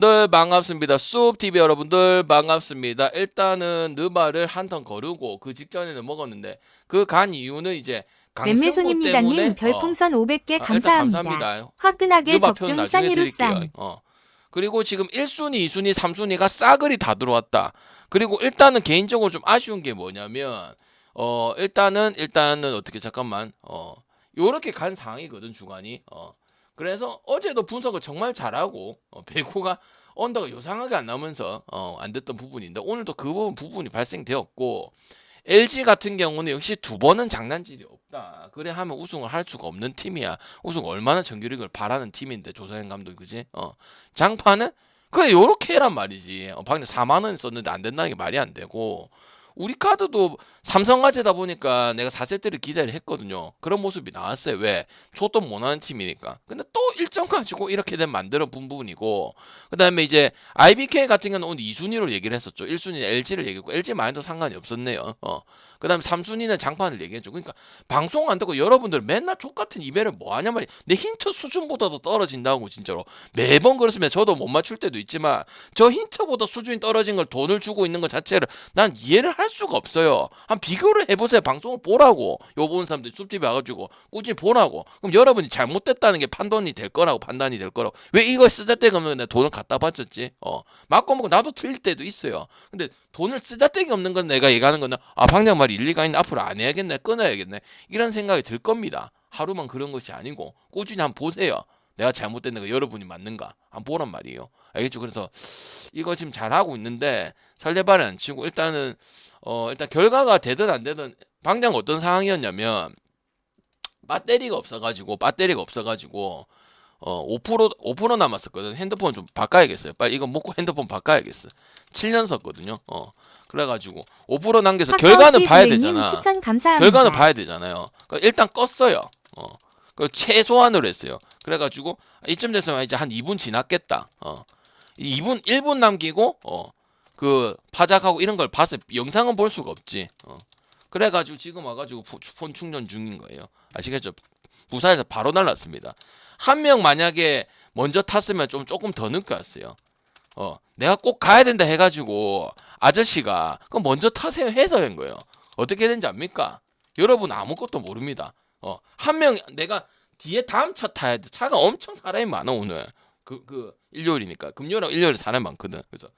네, 반갑습니다. 쑥TV 여러분들 반갑습니다. 일단은 느바를 한 턴 거르고 그 직전에는 먹었는데 그 간 이유는 이제 강승부 맴매손입니다님 때문에 별풍선 500개 일단 감사합니다. 감사합니다. 화끈하게 느바 표는 적중 나중에 드릴게요. 써니루쌈. 그리고 지금 1순위, 2순위, 3순위가 싸그리 다 들어왔다. 그리고 일단은 개인적으로 좀 아쉬운 게 뭐냐면 일단은 어떻게 잠깐만 요렇게 간 상황이거든 주간이. 그래서 어제도 분석을 정말 잘하고 배구가 언더가 요상하게 안 나오면서 안 됐던 부분인데 오늘도 그 부분이 발생되었고 LG 같은 경우는 역시 두 번은 장난질이 없다. 그래 하면 우승을 할 수가 없는 팀이야. 우승 얼마나 정규리그를 바라는 팀인데 조성현 감독이 그지? 장판은 그래 요렇게 해란 말이지. 방금 4만 원 썼는데 안 된다는 게 말이 안 되고 우리 카드도 삼성화재다 보니까 내가 4세트를 기대를 했거든요. 그런 모습이 나왔어요. 왜? 줬돈 못하는 팀이니까. 근데 또 일정 가지고 이렇게 된 만들어 본 부분이고 그 다음에 이제 IBK 같은 경우는 오늘 2순위로 얘기를 했었죠. 1순위는 LG를 얘기했고 LG 마인도 상관이 없었네요. 그 다음에 3순위는 장판을 얘기했죠. 그러니까 방송 안 듣고 여러분들 맨날 족같은 이벤을 뭐 하냐 말이야. 내 힌트 수준보다도 떨어진다고 진짜로. 매번 그렇으면 저도 못 맞출 때도 있지만 저 힌트보다 수준이 떨어진 걸 돈을 주고 있는 것 자체를 난 이해를 할 수가 없어요. 한 비교를 해보세요. 방송을 보라고. 요 보는 사람들이 숲TV 와가지고 꾸준히 보라고. 그럼 여러분이 잘못됐다는 게 판단이 될 거라고 판단이 될 거라고. 왜 이걸 쓰잘데기 없는 내 돈을 갖다 바쳤지? 맞고 먹고 나도 틀릴 때도 있어요. 근데 돈을 쓰잘데기 없는 건 내가 얘기하는 거는 방장 말이 일리가 있네. 앞으로 안 해야겠네. 끊어야겠네. 이런 생각이 들 겁니다. 하루만 그런 것이 아니고 꾸준히 한번 보세요. 내가 잘못된 거 여러분이 맞는가 한번 보란 말이에요. 알겠죠? 그래서 이거 지금 잘하고 있는데 설레발은 안 치고 일단 결과가 되든 안 되든 방장 어떤 상황이었냐면 배터리가 없어가지고 5% 남았었거든. 핸드폰 좀 바꿔야겠어요. 빨리 이거 먹고 핸드폰 바꿔야겠어. 7년 썼거든요. 그래가지고 5% 남겨서 결과는 봐야 되잖아. 추천 감사합니다. 결과는 봐야 되잖아요. 그러니까 일단 껐어요. 그 최소한으로 했어요. 그래가지고 이쯤 됐으면 이제 한 2분 지났겠다. 1분 남기고 그 파작하고 이런 걸 봐서 영상은 볼 수가 없지. 그래가지고 지금 와가지고 폰 충전 중인 거예요. 아시겠죠? 부사에서 바로 날랐습니다. 한 명 만약에 먼저 탔으면 조금 더 늦게 왔어요. 내가 꼭 가야 된다 해가지고 아저씨가 그럼 먼저 타세요 해서 한 거예요. 어떻게 되는지 압니까? 여러분 아무것도 모릅니다. 한 명 내가 뒤에 다음 차 타야 돼. 차가 엄청 사람이 많아 오늘. 그 일요일이니까 금요일하고 일요일에 사람이 많거든. 그래서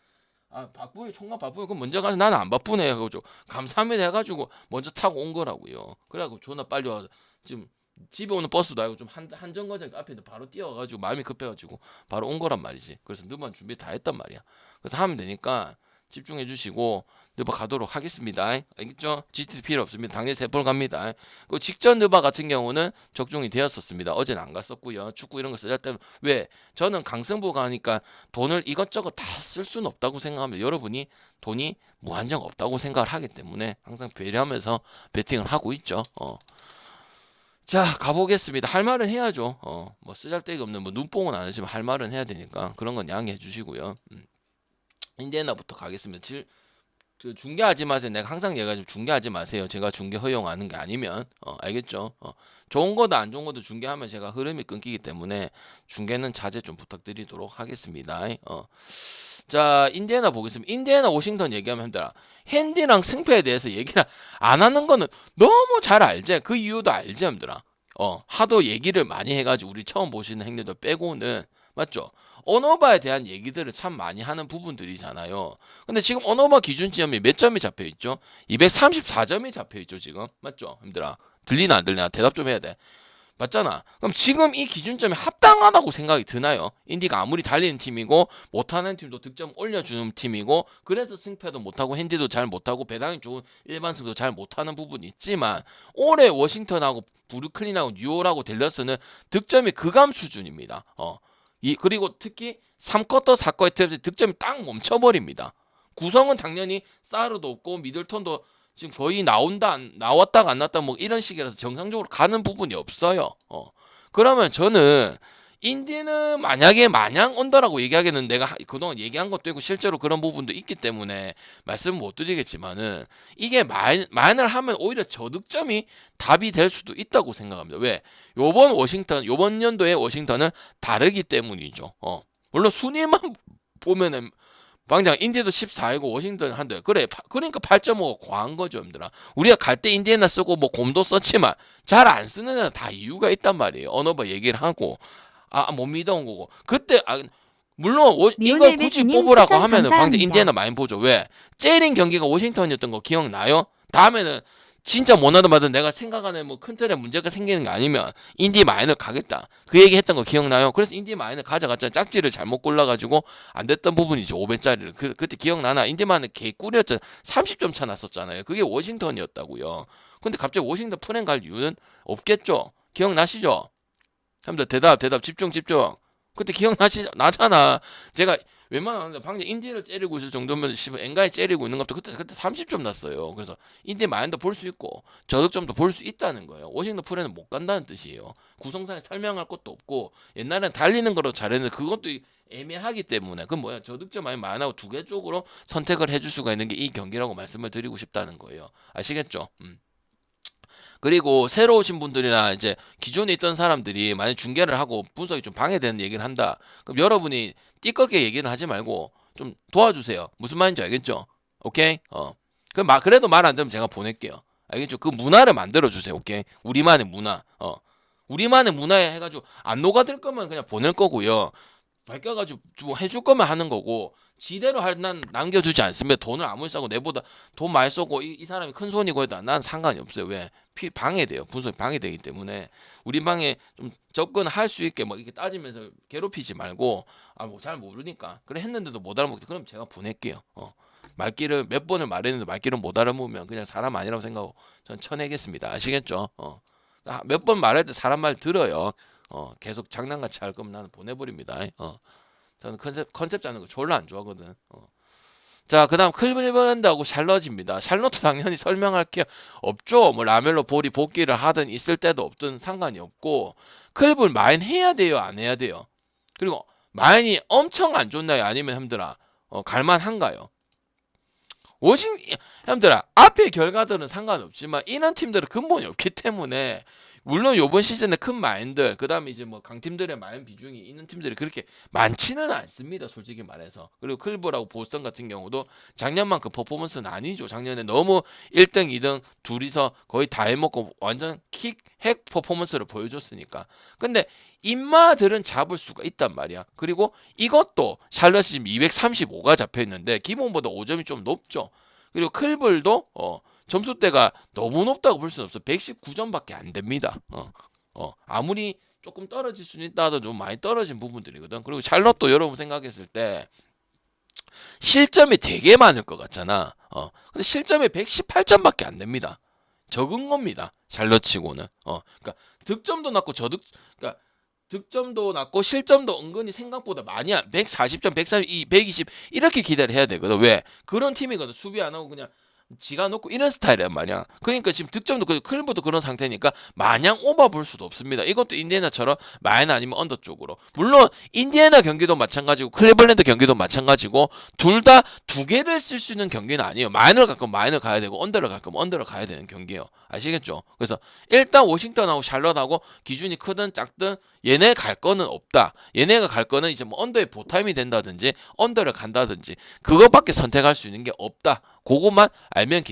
바쁘게 총각 바쁘게 그럼 먼저 가서 나는 안 바쁘네 해가지고 감사합니다 해가지고 먼저 타고 온 거라고요. 그래가지고 존나 빨리 와서 지금 집에 오는 버스도 아니고 좀 한정거장 앞에도 바로 뛰어가지고 마음이 급해가지고 바로 온 거란 말이지. 그래서 너만 준비 다 했단 말이야. 그래서 하면 되니까 집중해 주시고 느바 가도록 하겠습니다. 알겠죠? GT 필요 없습니다. 당일 세번 갑니다. 그 직전 느바 같은 경우는 적중이 되었었습니다. 어제는 안 갔었고요. 축구 이런 거 쓰자 때문에 왜 저는 강승부 가니까 돈을 이것저것 다 쓸 수는 없다고 생각합니다. 여러분이 돈이 무한정 없다고 생각을 하기 때문에 항상 배려하면서 베팅을 하고 있죠. 자 가보겠습니다. 할 말은 해야죠. 뭐 쓰잘데기 없는 뭐 눈뽕은 안 하시면 할 말은 해야 되니까 그런 건 양해해 주시고요. 인디애나부터 가겠습니다. 중계하지 마세요. 내가 항상 얘기하지만 중계하지 마세요. 제가 중계 허용하는 게 아니면 알겠죠? 좋은 거도 안 좋은 거도 중계하면 제가 흐름이 끊기기 때문에 중계는 자제 좀 부탁드리도록 하겠습니다. 자 인디애나 보겠습니다. 인디애나 워싱턴 얘기하면 힘들어. 핸디랑 승패에 대해서 얘기를 안 하는 거는 너무 잘 알지. 그 이유도 알지 힘들어. 하도 얘기를 많이 해가지고 우리 처음 보시는 행님들 빼고는 맞죠? 언어바에 대한 얘기들을 참 많이 하는 부분들이잖아요. 근데 지금 언어바 기준 지점이 몇 점이 잡혀 있죠? 234점이 잡혀 있죠, 지금. 맞죠? 힘들어. 들리나 안 들리나 대답 좀 해야 돼. 맞잖아. 그럼 지금 이 기준점이 합당하다고 생각이 드나요? 인디가 아무리 달리는 팀이고 못하는 팀도 득점 올려주는 팀이고 그래서 승패도 못하고 핸디도 잘 못하고 배당이 좋은 일반승도 잘 못하는 부분이 있지만 올해 워싱턴하고 브루클린하고 뉴욕하고 댈러스는 득점이 극암 수준입니다. 그리고 특히 3쿼터 4쿼터 득점이 딱 멈춰버립니다. 구성은 당연히 사르도 없고 미들턴도 지금 거의 나왔다가 안 나왔다 뭐 이런 식이라서 정상적으로 가는 부분이 없어요. 그러면 저는 인디는 만약에 마냥 온다라고 얘기하기는 내가 그동안 얘기한 것도 있고 실제로 그런 부분도 있기 때문에 말씀 못 드리겠지만은 이게 만을 하면 오히려 저득점이 답이 될 수도 있다고 생각합니다. 왜? 요번 연도의 워싱턴은 다르기 때문이죠. 물론 순위만 보면은 방장 인디도 14이고 워싱턴 한대. 그래. 그러니까 8.5가 과한 거죠, 여러분들아. 우리가 갈 때 인디애나 쓰고 뭐 곰도 썼지만 잘 안 쓰는 애는 다 이유가 있단 말이에요. 언어버 얘기를 하고 못 믿어온 거고. 그때 물론 이걸 굳이 뽑으라고 하면은 방장 인디애나 많이 보죠. 왜? 째린 경기가 워싱턴이었던 거 기억나요? 다음에는 진짜 못하든 말든 내가 생각하는 뭐 큰 틀에 문제가 생기는 게 아니면 인디 마인을 가겠다. 그 얘기 했던 거 기억나요? 그래서 인디 마인을 가져갔잖아. 짝지를 잘못 골라가지고 안 됐던 부분이죠. 500짜리를. 그때 기억나나? 인디 마인은 개꿀이었잖아. 30점 차 났었잖아요. 그게 워싱턴이었다고요. 근데 갑자기 워싱턴 프랭 갈 이유는 없겠죠? 기억나시죠? 한번 대답 집중. 그때 나잖아. 제가 웬만하면 방금 인디를 째리고 있을 정도면 엔가에 째리고 있는 것도 그때 30점 났어요. 그래서 인디 마인도 볼 수 있고 저득점도 볼 수 있다는 거예요. 워싱턴 프레는 못 간다는 뜻이에요. 구성상에 설명할 것도 없고 옛날엔 달리는 거로 잘했는데 그것도 애매하기 때문에 그건 뭐야 저득점 아니면 만하고 두 개 쪽으로 선택을 해줄 수가 있는 게 이 경기라고 말씀을 드리고 싶다는 거예요. 아시겠죠? 그리고 새로 오신 분들이나 이제 기존에 있던 사람들이 만약 중계를 하고 분석이 좀 방해되는 얘기를 한다. 그럼 여러분이 띠껍게 얘기는 하지 말고 좀 도와주세요. 무슨 말인지 알겠죠? 오케이? 그래도 말 안 되면 제가 보낼게요. 알겠죠? 그 문화를 만들어 주세요. 오케이? 우리만의 문화. 우리만의 문화에 해가지고 안 녹아들 거면 그냥 보낼 거고요. 밝혀가지고 뭐 해줄 거면 하는 거고 지대로 난 남겨주지 않습니다. 돈을 아무리 싸고 내보다 돈 많이 쏘고 이 사람이 큰 손이고 해도 난 상관이 없어요. 왜? 방해돼요. 분석이 방해되기 때문에 우리 방에 좀 접근할 수 있게 뭐 이렇게 따지면서 괴롭히지 말고 뭐 잘 모르니까 그래 했는데도 못 알아먹겠다. 그럼 제가 보낼게요. 말귀를 몇 번을 말했는데 말귀를 못 알아먹으면 그냥 사람 아니라고 생각하고 전 쳐내겠습니다. 아시겠죠? 몇 번 말할 때 사람 말 들어요. 계속 장난같이 할 거면 나는 보내버립니다. 저는 컨셉 짜는 거 졸라 안 좋아하거든. 자, 그 다음 클리블랜드하고 샬럿입니다. 샬럿도 당연히 설명할 게 없죠. 뭐 라멜로 볼이 복귀를 하든 있을 때도 없든 상관이 없고 클리블 마인 해야 돼요? 안 해야 돼요? 그리고 마인이 엄청 안 좋나요? 아니면 형들아 갈만한가요? 형들아 앞에 결과들은 상관없지만 이런 팀들은 근본이 없기 때문에 물론 요번 시즌에 큰 마인들 그다음에 이제 뭐 강팀들의 마인 비중이 있는 팀들이 그렇게 많지는 않습니다. 솔직히 말해서. 그리고 클리브하고 보스턴 같은 경우도 작년만큼 퍼포먼스는 아니죠. 작년에 너무 1등 2등 둘이서 거의 다 해먹고 완전 핵 퍼포먼스를 보여줬으니까. 근데 인마들은 잡을 수가 있단 말이야. 그리고 이것도 샬럿이 지금 235가 잡혀있는데 기본보다 5점이 좀 높죠. 그리고 클블도 점수대가 너무 높다고 볼 수는 없어. 119점밖에 안 됩니다. 아무리 조금 떨어질 수는 있다 하더라도 좀 많이 떨어진 부분들이거든. 그리고 샬럿도 여러분 생각했을 때 실점이 되게 많을 것 같잖아. 근데 실점이 118점밖에 안 됩니다. 적은 겁니다. 샬럿치고는. 그러니까 득점도 낮고 그러니까 득점도 낮고 실점도 은근히 생각보다 많이 140점, 132, 120 이렇게 기대를 해야 되거든. 왜? 그런 팀이거든. 수비 안 하고 그냥 지가 놓고 이런 스타일이란 말이야. 그러니까 지금 득점도 클리브도 그런 상태니까 마냥 오버 볼 수도 없습니다. 이것도 인디애나처럼 마이너 아니면 언더 쪽으로. 물론 인디애나 경기도 마찬가지고 클리블랜드 경기도 마찬가지고 둘 다 두 개를 쓸 수 있는 경기는 아니에요. 마이너를 갈 거면 마이너 가야 되고 언더를 갈 거면 언더를 가야 되는 경기예요. 아시겠죠? 그래서 일단 워싱턴하고 샬럿하고 기준이 크든 작든 얘네 갈 거는 없다. 얘네가 갈 거는 이제 뭐 언더의 보타임이 된다든지 언더를 간다든지 그것밖에 선택할 수 있는 게 없다. 그것만 알면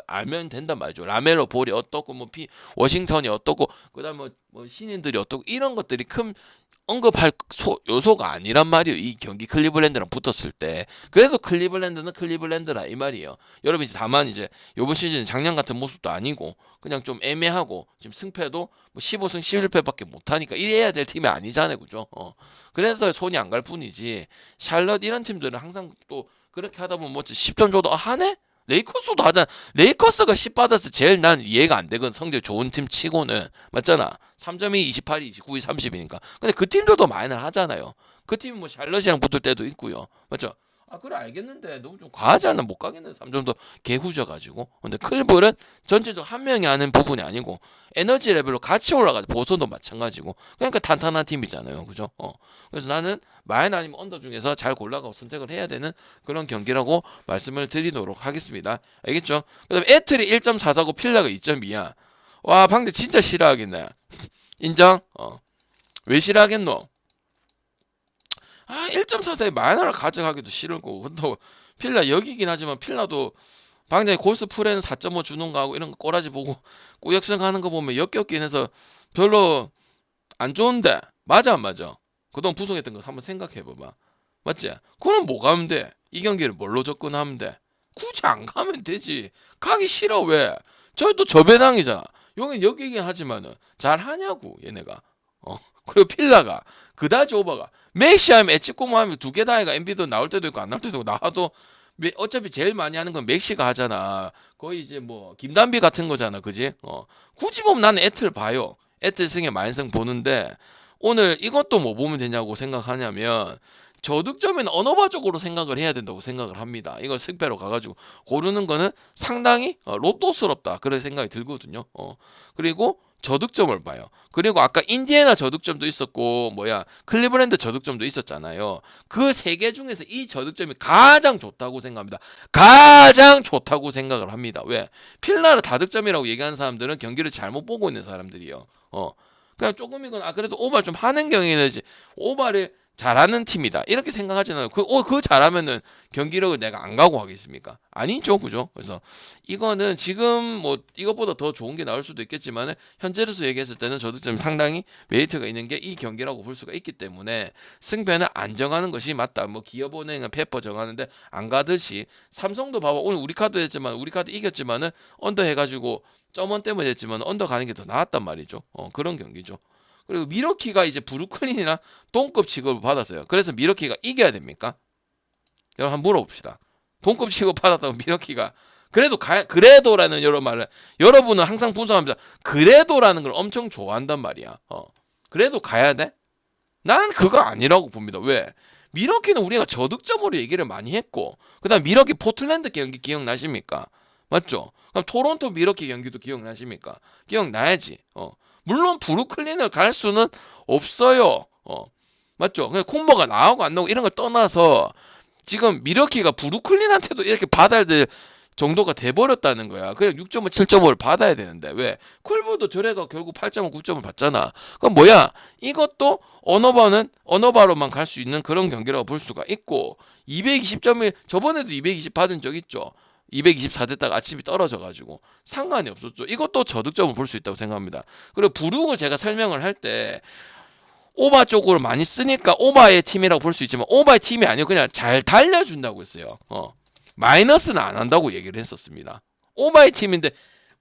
알면 된단 말이죠. 라멜로 볼이 어떻고 워싱턴이 어떻고 그다음 뭐 신인들이 어떻고 이런 것들이 큰 언급할 요소가 아니란 말이에요. 이 경기 클리블랜드랑 붙었을 때. 그래도 클리블랜드는 클리블랜드라 이 말이에요. 여러분 다만 이제 요번 시즌 작년 같은 모습도 아니고 그냥 좀 애매하고 지금 승패도 뭐 15승 11패밖에 못하니까 이래야 될 팀이 아니잖아요. 그죠? 그래서 손이 안 갈 뿐이지 샬럿 이런 팀들은 항상 또 그렇게 하다 보면 뭐 10점 줘도 하네? 레이커스도 하잖아. 레이커스가 10 받아서 제일 난 이해가 안 되건 성적 좋은 팀 치고는 맞잖아. 3점이 28이 29이 30이니까. 근데 그 팀들도 마이너를 하잖아요. 그 팀이 뭐 샬럿이랑 붙을 때도 있고요. 맞죠? 그래 알겠는데 너무 좀 과하지 않나 못 가겠는데 3점도 개후져가지고. 근데 클블은 전체적으로 한 명이 하는 부분이 아니고 에너지 레벨로 같이 올라가죠. 보선도 마찬가지고. 그러니까 탄탄한 팀이잖아요. 그죠? 그래서 나는 마이너 아니면 언더 중에서 잘 골라가고 선택을 해야 되는 그런 경기라고 말씀을 드리도록 하겠습니다. 알겠죠? 그 다음에 애틀이 1.449 필라가 2.2야. 와 방대 진짜 싫어하겠네. 인정? 왜 싫어하겠노? 1.4세에 마이너를 가져가기도 싫고 또 필라 여기긴 하지만 필라도 방장이 골스프레는 4.5 주는 거 하고 이런 거 꼬라지 보고 꾸역성 하는 거 보면 역겹긴 해서 별로 안 좋은데 맞아 안 맞아? 그동안 부성했던 거 한번 생각해 봐봐. 맞지? 그럼 뭐 가면 돼? 이 경기를 뭘로 접근하면 돼? 굳이 안 가면 되지. 가기 싫어 왜? 저희 또 저배당이잖아. 여긴 여기긴 하지만은 잘 하냐고 얘네가. 그리고 필라가 그다지 오버가 메시하면 에치코모 하면 두 개 다 해가 엔비도 나올 때도 있고 안 나올 때도 있고 나와도 어차피 제일 많이 하는 건 맥시가 하잖아. 거의 이제 뭐 김단비 같은 거잖아, 그지? 굳이 보면 나는 애틀 봐요. 애틀 승에 만승 보는데 오늘 이것도 뭐 보면 되냐고 생각하냐면 저득점인 언어바 쪽으로 생각을 해야 된다고 생각을 합니다. 이걸 승패로 가가지고 고르는 거는 상당히 로또스럽다 그런 생각이 들거든요. 그리고 저득점을 봐요. 그리고 아까 인디애나 저득점도 있었고 클리브랜드 저득점도 있었잖아요. 그 세 개 중에서 이 저득점이 가장 좋다고 생각합니다. 가장 좋다고 생각을 합니다. 왜? 필라를 다득점이라고 얘기하는 사람들은 경기를 잘못 보고 있는 사람들이요. 그냥 조금이건 그래도 오바를 좀 하는 경기는 오바를 잘하는 팀이다 이렇게 생각하잖아요. 그 잘하면은 경기력을 내가 안 가고 하겠습니까? 아니죠, 그죠? 그래서 이거는 지금 뭐 이것보다 더 좋은 게 나올 수도 있겠지만 현재로서 얘기했을 때는 저득점이 상당히 메리트가 있는 게 이 경기라고 볼 수가 있기 때문에 승패는 안 정하는 것이 맞다. 뭐 기업은행은 페퍼 정하는데 안 가듯이 삼성도 봐봐 오늘 우리 카드 했지만 우리 카드 이겼지만은 언더 해가지고 점원 때문에 했지만 언더 가는 게 더 나았단 말이죠. 그런 경기죠. 그리고 미러키가 이제 브루클린이나 동급 취급을 받았어요. 그래서 미러키가 이겨야 됩니까? 여러분 한번 물어봅시다. 동급 취급 받았다고 미러키가 그래도라는 여러 말을 여러분은 항상 분석합니다. 그래도라는 걸 엄청 좋아한단 말이야. 그래도 가야 돼? 난 그거 아니라고 봅니다. 왜? 미러키는 우리가 저득점으로 얘기를 많이 했고 그다음 미러키 포틀랜드 경기 기억나십니까? 맞죠? 그럼 토론토 미러키 경기도 기억나십니까? 기억나야지. 물론 브루클린을 갈 수는 없어요. 맞죠? 그냥 콤보가 나오고 안 나오고 이런 걸 떠나서 지금 미러키가 브루클린한테도 이렇게 받아야 될 정도가 돼버렸다는 거야. 그냥 6.5, 7.5를 받아야 되는데 왜? 쿨브도 저래가 결국 8.5, 9점을 받잖아. 그럼 이것도 언어바로만 갈 수 있는 그런 경기라고 볼 수가 있고 220점이 저번에도 220 받은 적 있죠. 224 됐다가 아침이 떨어져가지고 상관이 없었죠. 이것도 저득점을 볼 수 있다고 생각합니다. 그리고 부룩을 제가 설명을 할 때 오바 쪽으로 많이 쓰니까 오바의 팀이라고 볼 수 있지만 오바의 팀이 아니고 그냥 잘 달려준다고 했어요. 마이너스는 안 한다고 얘기를 했었습니다. 오바의 팀인데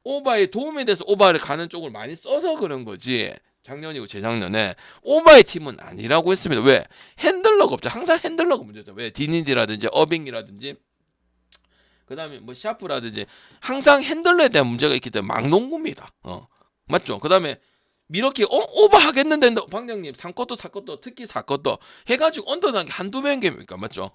오바에 도움이 돼서 오바를 가는 쪽을 많이 써서 그런 거지. 작년이고 재작년에 오바의 팀은 아니라고 했습니다. 왜? 핸들러가 없죠. 항상 핸들러가 문제죠. 왜? 디니디라든지 어빙이라든지 그 다음에 뭐 샤프라든지 항상 핸들러에 대한 문제가 있기 때문에 막농구입니다. 맞죠? 그 다음에 미러키 오버 하겠는데 방장님 3쿼터 4쿼터 특히 4쿼터 해가지고 언더난 게 한두 명입니까? 맞죠?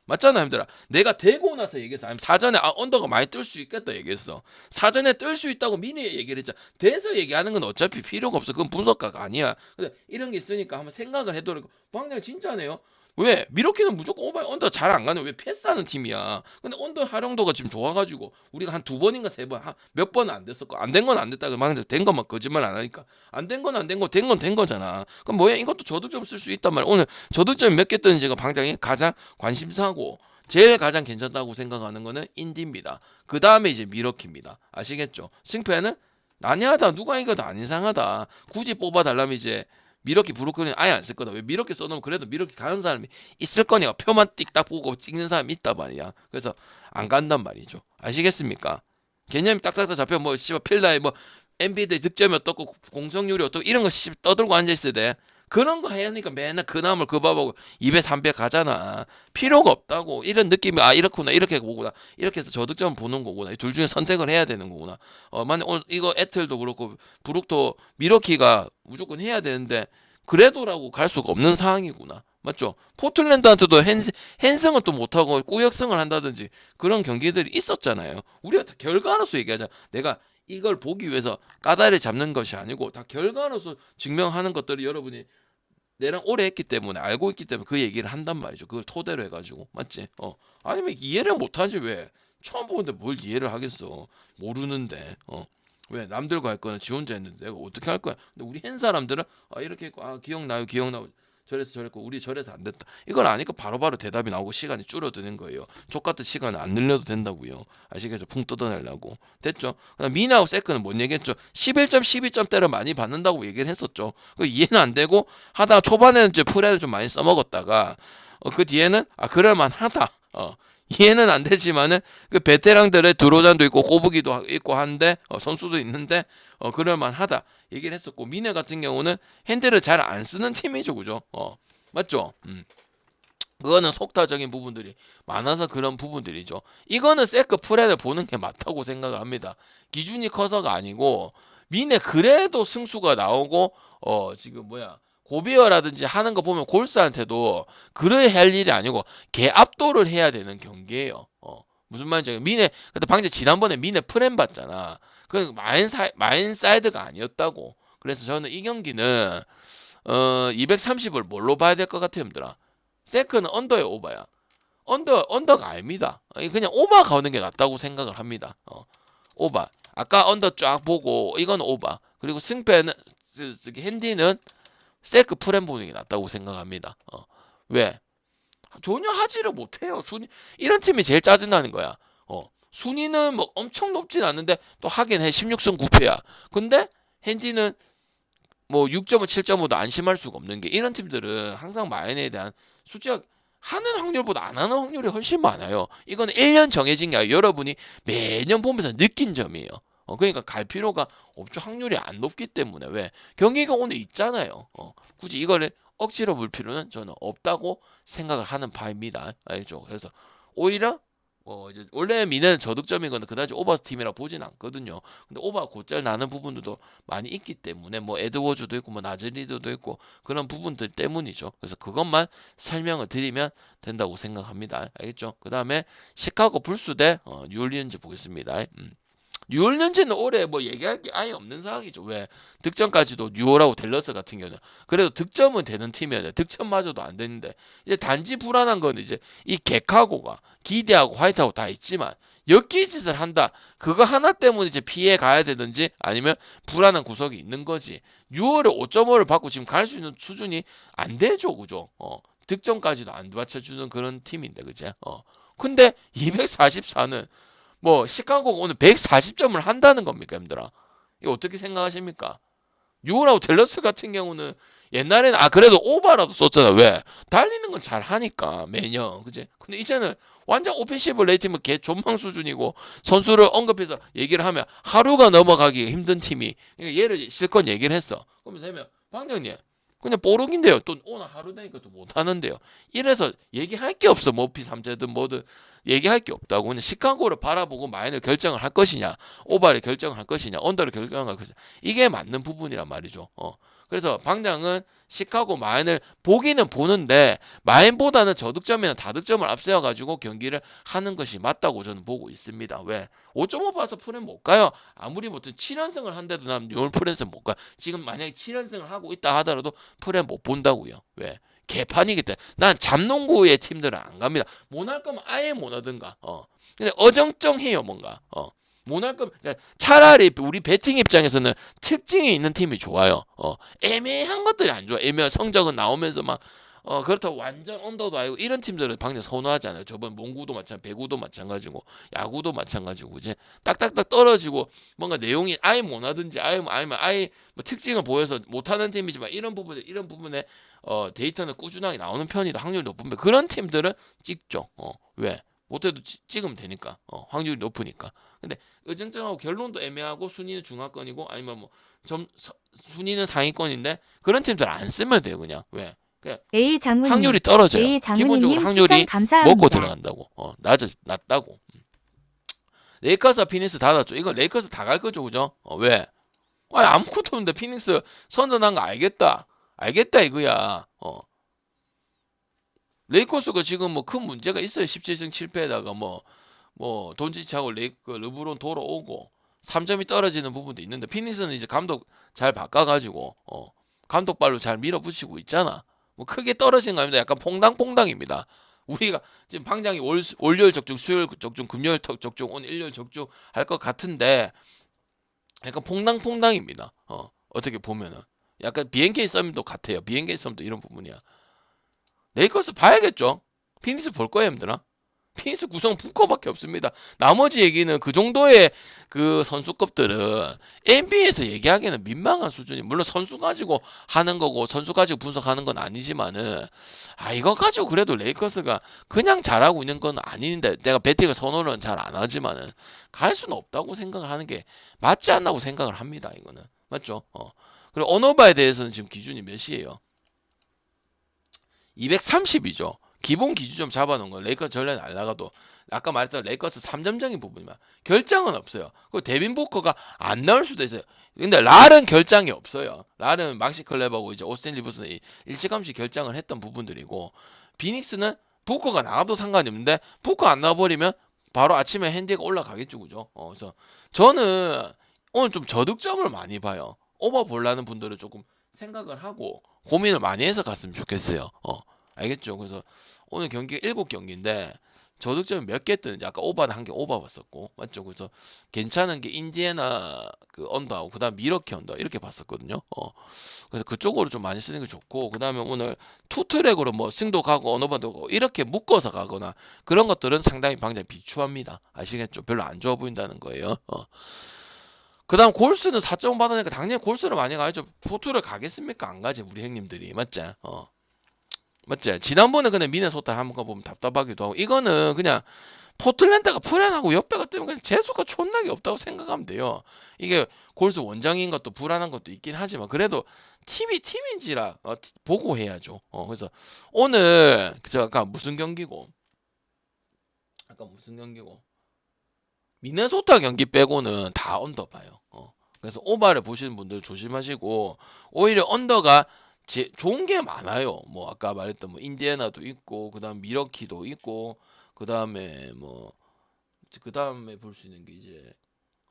맞잖아 힘들아. 내가 되고 나서 얘기했어. 아니면 사전에 언더가 많이 뜰 수 있겠다 얘기했어. 사전에 뜰 수 있다고 미리 얘기를 했잖아. 돼서 얘기하는 건 어차피 필요가 없어. 그건 분석가가 아니야. 근데 이런 게 있으니까 한번 생각을 해도 방장 진짜네요. 왜? 미러키는 무조건 오버 언더 잘 안 가네. 왜 패스하는 팀이야. 근데 언더 활용도가 지금 좋아가지고 우리가 한 두 번인가 세 번, 몇 번은 안 됐었고 안 된 건 안 됐다. 방금 된 것만 거짓말 안 하니까 안 된 건 안 된 거, 된 건 된 거잖아. 그럼 이것도 저득점 쓸 수 있단 말이야. 오늘 저득점이 몇 개 뜨는지가 방장이 가장 관심사고 제일 가장 괜찮다고 생각하는 거는 인디입니다. 그 다음에 이제 미러키입니다. 아시겠죠? 승패는 난해하다. 누가 이거다 안 이상하다. 굳이 뽑아달라면 이제 미러키 브루클린 아예 안 쓸 거다. 왜 미러키 써놓으면 그래도 미러키 가는 사람이 있을 거니까 표만 띡딱 보고 찍는 사람이 있단 말이야. 그래서 안 간단 말이죠. 아시겠습니까? 개념이 딱딱딱 잡혀 필라에 엔비드 득점이 어떻고 공성률이 어떻고 이런 거 떠들고 앉아있어야 돼. 그런 거 하니까 맨날 그 나물 그 밥하고 입에 300 가잖아. 필요가 없다고. 이런 느낌이 이렇구나 이렇게 보구나 이렇게 해서 저득점 보는 거구나. 둘 중에 선택을 해야 되는 거구나. 만약 오늘 이거 애틀도 그렇고 브룩도 미러키가 무조건 해야 되는데 그래도라고 갈 수가 없는 상황이구나. 맞죠? 포틀랜드한테도 핸승을 또 못하고 꾸역승을 한다든지 그런 경기들이 있었잖아요. 우리가 다 결과로서 얘기하자. 내가 이걸 보기 위해서 까다리 잡는 것이 아니고 다 결과로서 증명하는 것들을 여러분이 내랑 오래 했기 때문에 알고 있기 때문에 그 얘기를 한단 말이죠. 그걸 토대로 해가지고 맞지? 아니면 이해를 못하지 왜? 처음 보는데 뭘 이해를 하겠어? 모르는데 왜 남들과 할 거는 지 혼자 했는데 내가 어떻게 할 거야? 근데 우리 한 사람들은 이렇게 했고 기억나요. 저래서 저랬고 우리 저래서 안 됐다. 이걸 아니까 바로바로 대답이 나오고 시간이 줄어드는 거예요. 족같은 시간을 안 늘려도 된다고요. 아시겠죠? 풍 뜯어내려고. 됐죠? 그다음 미나하고 세크는 뭔 얘기했죠? 11점 12점대를 많이 받는다고 얘기를 했었죠. 그 이해는 안 되고 하다가 초반에는 이제 프레를 좀 많이 써먹었다가 그 뒤에는 그럴만하다. 이해는 안 되지만은 그 베테랑들의 드로잔도 있고 꼬부기도 있고 한데 선수도 있는데 그럴만하다 얘기를 했었고 미네 같은 경우는 핸들을 잘 안 쓰는 팀이죠, 그죠? 맞죠? 그거는 속타적인 부분들이 많아서 그런 부분들이죠. 이거는 세크 프레를 보는 게 맞다고 생각을 합니다. 기준이 커서가 아니고 미네 그래도 승수가 나오고 지금 고비어라든지 하는 거 보면 골스한테도 그래야 할 일이 아니고 개 압도를 해야 되는 경기예요. 무슨 말인지 미네 근데 방금 지난번에 미네 프렘 봤잖아. 그 마인사이드가 아니었다고. 그래서 저는 이 경기는 230을 뭘로 봐야 될 것 같아요, 형들아. 세크는 언더에 오버야. 언더가 아닙니다. 그냥 오버 가는 게 낫다고 생각을 합니다. 오버. 아까 언더 쫙 보고 이건 오버. 그리고 승패는 핸디는 세크 프렘 보는 게 낫다고 생각합니다. 왜? 전혀 하지를 못해요. 순위 이런 팀이 제일 짜증나는 거야. 순위는 뭐 엄청 높진 않는데 또 하긴 해 16승 9패야. 근데 핸디는 뭐 6.5, 7.5도 안심할 수가 없는 게 이런 팀들은 항상 마인에 대한 숫자가 하는 확률보다 안 하는 확률이 훨씬 많아요. 이건 1년 정해진 게 아니라 여러분이 매년 보면서 느낀 점이에요. 그러니까 갈 필요가 없죠. 확률이 안 높기 때문에. 왜? 경기가 오늘 있잖아요. 굳이 이거를 억지로 물 필요는 저는 없다고 생각을 하는 바입니다. 알죠? 그래서 오히려 이제 원래 미네는 저득점인 거는 그다지 오버 팀이라 보진 않거든요. 근데 오버 곧잘 나는 부분들도 많이 있기 때문에 뭐 에드워즈도 있고 뭐 나즈리드도 있고 그런 부분들 때문이죠. 그래서 그것만 설명을 드리면 된다고 생각합니다. 알겠죠? 그다음에 시카고 불스 대 뉴올리언즈 보겠습니다. 뉴올리언즈는 올해 뭐 얘기할 게 아예 없는 상황이죠. 왜? 득점까지도 뉴올하고 댈러스 같은 경우는 그래도 득점은 되는 팀이어야 돼. 득점마저도 안 되는데 이제 단지 불안한 건 이제 이 개카고가 기대하고 화이트하고 다 있지만 엮기짓을 한다. 그거 하나 때문에 이제 피해 가야 되든지 아니면 불안한 구석이 있는 거지. 6월에 5.5를 받고 지금 갈 수 있는 수준이 안 되죠, 그죠? 득점까지도 안 받쳐주는 그런 팀인데, 그제? 근데 244는 뭐 시카고가 오늘 140점을 한다는 겁니까, 힘들아? 이거 어떻게 생각하십니까? 유월하고 댈러스 같은 경우는 옛날에는 그래도 오버라도 썼잖아. 왜? 달리는 건 잘 하니까 매년, 그지? 근데 이제는 완전 오펜시브 레이팅은 개 존망 수준이고 선수를 언급해서 얘기를 하면 하루가 넘어가기 힘든 팀이 그러니까 얘를 실컷 얘기를 했어. 그러면 되면 방장님 그냥 뽀록인데요. 또 오늘 하루 되니까 또 못하는데요. 이래서 얘기할 게 없어. 뭐 P3제든 뭐든 얘기할 게 없다고. 그냥 시카고를 바라보고 마인을 결정을 할 것이냐, 오바를 결정을 할 것이냐, 언더를 결정을 할 것이냐. 이게 맞는 부분이란 말이죠. 그래서 방장은 시카고 마인을 보기는 보는데 마인보다는 저득점이나 다득점을 앞세워가지고 경기를 하는 것이 맞다고 저는 보고 있습니다. 왜? 5.5 봐서 프렌 못 가요. 아무리 못해 7연승을 한데도 난 뉴올 프렌스 못 가. 지금 만약에 7연승을 하고 있다 하더라도 프렌 못 본다고요. 왜? 개판이기 때문에 난 잡농구의 팀들은 안 갑니다. 못 할 거면 아예 못 하든가. 근데 어정쩡해요 뭔가. 못 할 거면 차라리 우리 배팅 입장에서는 특징이 있는 팀이 좋아요. 애매한 것들이 안 좋아. 애매한 성적은 나오면서 막 그렇다고 완전 언더도 아니고 이런 팀들은 방금 선호하잖아요. 저번 농구도 마찬가지, 배구도 마찬가지고 야구도 마찬가지고 이제 딱딱딱 떨어지고 뭔가 내용이 아예 못하든지 아니면 아예 뭐 특징을 보여서 못하는 팀이지만 이런 부분에 데이터는 꾸준하게 나오는 편이다. 확률이 높은데 그런 팀들은 찍죠. 왜? 못해도 찍으면 되니까 확률이 높으니까. 근데 의정정하고 결론도 애매하고 순위는 중하권이고 아니면 뭐 순위는 상위권인데 그런 팀들 안 쓰면 돼요 그냥. 왜? A 장군님, 확률이 떨어져요. A 기본적으로 장군님 확률이 추천 감사합니다. 먹고 들어간다고. 낮다고. 레이커스와 피닉스 닫았죠. 이거 레이커스 다 갈 거죠, 그죠? 왜? 아무것도 없는데 피닉스 선전한 거 알겠다. 알겠다 이거야. 레이커스가 지금 뭐 큰 문제가 있어요. 17승 7패에다가 뭐 돈치치하고 르브론 돌아오고 3점이 떨어지는 부분도 있는데 피닉스는 이제 감독 잘 바꿔가지고 감독발로 잘 밀어붙이고 있잖아. 뭐 크게 떨어진 거 아닙니다. 약간 퐁당퐁당입니다. 우리가 지금 방장이 월요일 적중, 수요일 적중, 금요일 적중, 오늘 일요일 적중 할 것 같은데 약간 퐁당퐁당입니다. 어떻게 보면은 약간 BNK 썸도 같아요. BNK 썸도 이런 부분이야. 레이커스 봐야겠죠. 피닉스 볼 거예요, 힘드나? 피닉스 구성 부커밖에 없습니다. 나머지 얘기는 그 정도의 그 선수급들은 NBA에서 얘기하기에는 민망한 수준이, 물론 선수 가지고 하는 거고 선수 가지고 분석하는 건 아니지만은 이거 가지고 그래도 레이커스가 그냥 잘하고 있는 건 아닌데, 내가 배팅을 선호는 잘 안 하지만은 갈 수는 없다고 생각을 하는 게 맞지 않나고 생각을 합니다. 이거는 맞죠? 그리고 언어바에 대해서는 지금 기준이 몇이에요? 230이죠. 기본 기준점 잡아놓은 건 레이커스 전례 날라가도 아까 말했던 레이커스 3점적인 부분이만 결장은 없어요. 그 데빈 부커가 안 나올 수도 있어요. 근데 랄은 결장이 없어요. 랄은 막시 클랩하고 이제 오스틴 리버스는 일찌감치 결장을 했던 부분들이고, 비닉스는 부커가 나가도 상관이 없는데 부커 안 나와버리면 바로 아침에 핸디가 올라가겠죠, 그죠? 그래서 저는 오늘 좀 저득점을 많이 봐요. 오버 볼라는 분들은 조금 생각을 하고 고민을 많이 해서 갔으면 좋겠어요. 알겠죠? 그래서 오늘 경기 7경기인데 저득점이 몇 개 뜨는지, 아까 오버는 한 개 오버 봤었고, 맞죠? 그래서 괜찮은 게 인디애나 그 언더하고 그다음 미러키 언더 이렇게 봤었거든요. 그래서 그쪽으로 좀 많이 쓰는 게 좋고, 그다음에 오늘 투트랙으로 뭐 승도 가고 언어바도 가고 이렇게 묶어서 가거나 그런 것들은 상당히 방향 비추합니다. 아시겠죠? 별로 안 좋아 보인다는 거예요. 그 다음 골스는 4점 받으니까 당연히 골스를 많이 가야죠. 포투를 가겠습니까? 안 가지, 우리 형님들이. 맞지? 맞지? 지난번에 그냥 미네소타 한번 가보면 답답하기도 하고, 이거는 그냥 포틀랜드가 불안하고 옆에가 때문에 그냥 재수가 촌나게 없다고 생각하면 돼요. 이게 골스 원정인 것도 불안한 것도 있긴 하지만 그래도 팀이 팀인지라 보고 해야죠. 그래서 오늘 저 아까 무슨 경기고? 미네소타 경기 빼고는 다 언더 봐요. 그래서 오바를 보시는 분들 조심하시고, 오히려 언더가 좋은 게 많아요. 뭐 아까 말했던 뭐 인디애나도 있고, 그다음 미러키도 있고, 그다음에 볼 수 있는 게 이제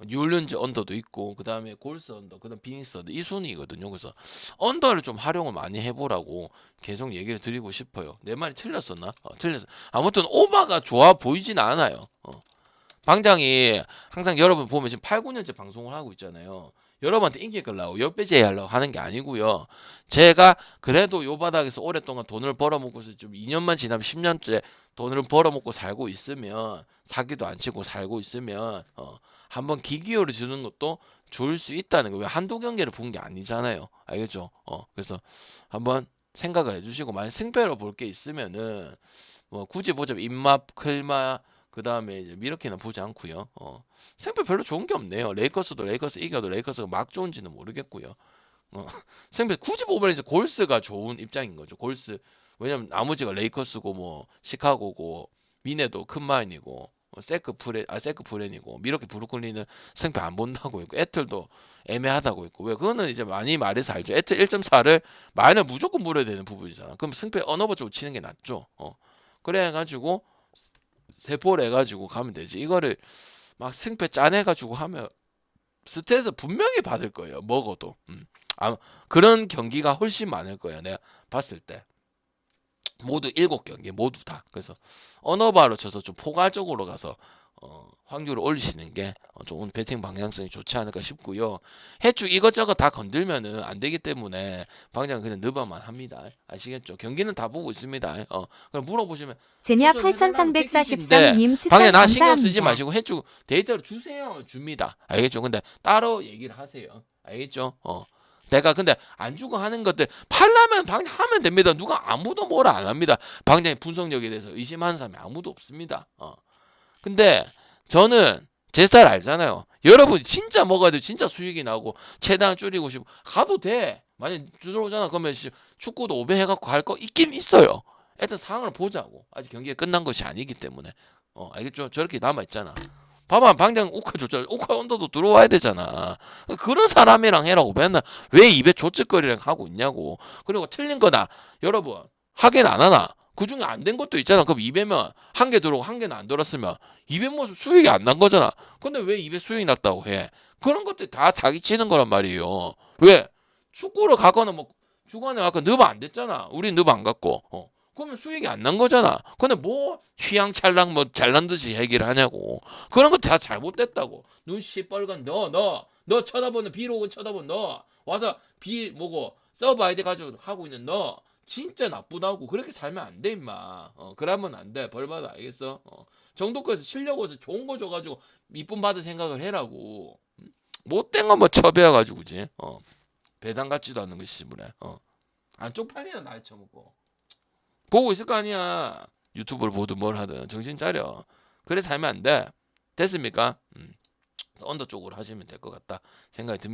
뉴올리언즈 언더도 있고, 그다음에 골스 언더, 그다음 비닉스 언더, 이 순위거든요. 그래서 언더를 좀 활용을 많이 해보라고 계속 얘기를 드리고 싶어요. 내 말이 틀렸었나? 틀렸어. 아무튼 오바가 좋아 보이진 않아요. 방장이 항상 여러분 보면 지금 8, 9년째 방송을 하고 있잖아요. 여러분한테 인기 끌라고 역배제하려고 하는 게 아니고요. 제가 그래도 요 바닥에서 오랫동안 돈을 벌어먹고서 좀 2년만 지나면 10년째 돈을 벌어먹고 살고 있으면, 사기도 안 치고 살고 있으면 한번 기기요를 주는 것도 좋을 수 있다는 거예요. 한두 경기를 본 게 아니잖아요. 알겠죠? 그래서 한번 생각을 해주시고, 만약 승패로 볼 게 있으면은 뭐 굳이 보자면 입맛, 클마, 그 다음에 이제 미러키는 보지 않고요. 승패 별로 좋은 게 없네요. 레이커스도 레이커스 이겨도 레이커스가 막 좋은지는 모르겠고요. 승패 굳이 보면 이제 골스가 좋은 입장인 거죠. 골스, 왜냐면 나머지가 레이커스고 뭐 시카고고 미네도 큰 마인이고 세크 프렌이고 미러키 브루클린은 승패 안 본다고 했고, 애틀도 애매하다고 했고, 왜 그거는 이제 많이 말해서 알죠. 애틀 1.4를 마인을 무조건 물어야 되는 부분이잖아. 그럼 승패 언어버 쪽으로 치는 게 낫죠. 그래가지고 세포를 해가지고 가면 되지. 이거를 막 승패 짜내가지고 하면 스트레스 분명히 받을 거예요. 먹어도. 그런 경기가 훨씬 많을 거예요. 내가 봤을 때. 모두 7경기 모두 다. 그래서 언어바로 쳐서 좀 포괄적으로 가서 확률을 올리시는 게 좀 배팅 방향성이 좋지 않을까 싶고요. 해축 이것저것 다 건들면은 안 되기 때문에 방향 그냥 느바만 합니다. 아시겠죠? 경기는 다 보고 있습니다. 그럼 물어보시면 제냐 추천해달라는 8343님 추천 방향 나 신경 쓰지 감사합니다. 마시고 해축 데이터를 주세요. 줍니다. 알겠죠? 근데 따로 얘기를 하세요. 알겠죠? 내가 근데 안 주고 하는 것들 팔라면 방향 하면 됩니다. 누가 아무도 뭐라 안 합니다. 방향의 분석력에 대해서 의심하는 사람이 아무도 없습니다. 근데 저는 제 스타일 알잖아요. 여러분 진짜 먹어야 돼. 진짜 수익이 나고 최대한 줄이고 싶고 가도 돼. 만약 들어오잖아. 그러면 축구도 500 해갖고 갈 거 있긴 있어요. 일단 상황을 보자고. 아직 경기가 끝난 것이 아니기 때문에. 알겠죠? 저렇게 남아있잖아. 봐봐, 방장 오카 줬잖아. 오카 언더도 들어와야 되잖아. 그런 사람이랑 해라고. 맨날 왜 입에 조쯧거리랑 하고 있냐고. 그리고 틀린 거다. 여러분 하긴 안 하나? 그 중에 안 된 것도 있잖아. 그럼 200면 한 개 들어오고 한 개는 안 들었으면 200 모습 수익이 안 난 거잖아. 근데 왜 200 수익 났다고 해? 그런 것들 다 사기 치는 거란 말이에요. 왜? 축구로 가거나 뭐 주간에 아까 너바 안 됐잖아. 우리 너바 안 갔고. 그러면 수익이 안 난 거잖아. 근데 뭐 휘황찬랑 뭐 잘난 듯이 얘기를 하냐고. 그런 거 다 잘못됐다고. 눈 시뻘건 너 쳐다보는 비록은 쳐다본 너 와서 비 뭐고 서브 아이디 가지고 하고 있는 너 진짜 나쁘다고 그렇게 살면 안 돼 임마. 그러면 안 돼. 벌 받아. 알겠어? 정도껏 실력으로서 좋은 거 줘가지고 이쁨 받을 생각을 해라고. 못된 거 뭐 처배해가지고 그지? 배당 같지도 않는 거 씨부래. 안 쪽팔리나 나이 처먹고 보고 있을 거 아니야. 유튜브를 보든 뭘 하든 정신 차려. 그래 살면 안 돼. 됐습니까? 언더 쪽으로 하시면 될 것 같다 생각이 듭니다.